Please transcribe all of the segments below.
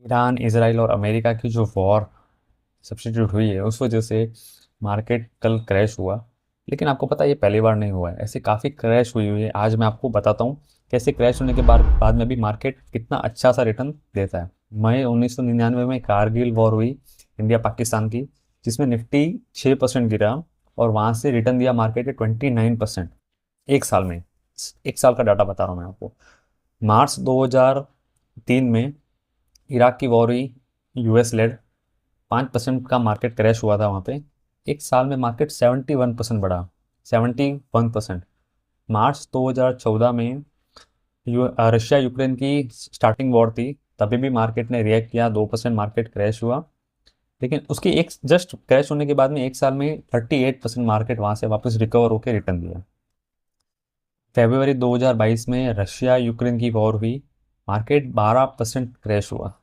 Iran, Israel और America की जो वॉर सब्स्टिट्यूट हुई है उस वजह से मार्केट कल क्रैश हुआ। लेकिन आपको पता है ये पहली बार नहीं हुआ है, ऐसे काफ़ी क्रैश हुई है। आज मैं आपको बताता हूँ कैसे क्रैश होने के बाद में भी मार्केट कितना अच्छा सा रिटर्न देता है। मई 1999 में कारगिल वॉर हुई इंडिया पाकिस्तान की, जिसमें निफ्टी 6% गिरा और वहाँ से रिटर्न दिया मार्केट ने 29%। एक साल में, एक साल का डाटा बता रहा हूँ मैं आपको। मार्च 2003 में इराक की वॉर हुई, यूएस लेड, 5% का मार्केट क्रैश हुआ था वहाँ पे। एक साल में मार्केट 71% बढ़ा, 71%। मार्च 2014 में रशिया यूक्रेन की स्टार्टिंग वॉर थी, तभी भी मार्केट ने रिएक्ट किया, 2% मार्केट क्रैश हुआ। लेकिन उसकी एक जस्ट क्रैश होने के बाद में एक साल में 38% मार्केट वहाँ से वापस रिकवर होकर रिटर्न दिया। फरवरी 2022 में रशिया यूक्रेन की वॉर हुई, मार्केट 12% क्रैश हुआ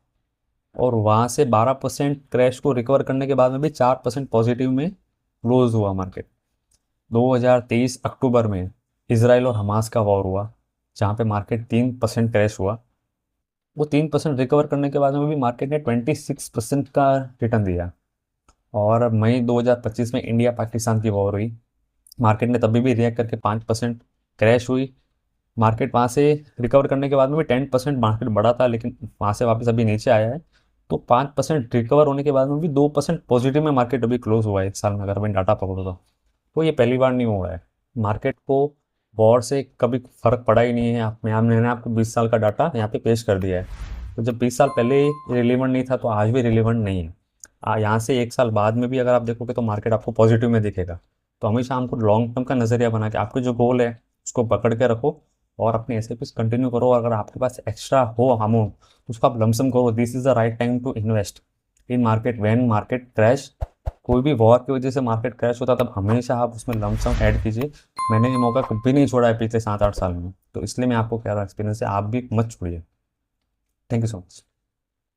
और वहाँ से 12% क्रैश को रिकवर करने के बाद में भी 4% पॉजिटिव में क्लोज हुआ मार्केट। 2023 अक्टूबर में इसराइल और हमास का वॉर हुआ, जहाँ पे मार्केट 3% क्रैश हुआ। वो 3% रिकवर करने के बाद में भी मार्केट ने 26% का रिटर्न दिया। और मई 2025 में इंडिया पाकिस्तान की वॉर हुई, मार्केट ने तभी भी रिएक्ट करके 5% क्रैश हुई। मार्केट वहाँ से रिकवर करने के बाद में भी 10% मार्केट बढ़ा था, लेकिन वहाँ से वापस अभी नीचे आया है। तो 5% रिकवर होने के बाद में भी 2% पॉजिटिव में मार्केट अभी क्लोज हुआ है एक साल में, अगर मैं डाटा पकड़ो तो ये पहली बार नहीं हुआ है। मार्केट को वॉर से कभी फर्क पड़ा ही नहीं है। मैंने आपको 20 साल का डाटा यहाँ पे पेश कर दिया है। तो जब 20 साल पहले रिलेवेंट नहीं था तो आज भी रिलेवेंट नहीं है। यहाँ से एक साल बाद में भी अगर आप देखोगे तो मार्केट आपको पॉजिटिव में दिखेगा। तो हमेशा हमको लॉन्ग टर्म का नज़रिया बना के आपके जो गोल है उसको पकड़ के रखो और अपने एस कंटिन्यू करो। अगर आपके पास एक्स्ट्रा हो अमाउंट तो उसको आप लमसम करो। This is the right time to invest in market when market crash. कोई भी वॉर की वजह से मार्केट क्रैश होता है तब हमेशा आप उसमें लमसम ऐड कीजिए। मैंने ये मौका कभी नहीं छोड़ा है पिछले 7-8 साल में, तो इसलिए मैं आपको कह रहा हूँ एक्सपीरियंस से आप भी मत छोड़िए। Thank you so much.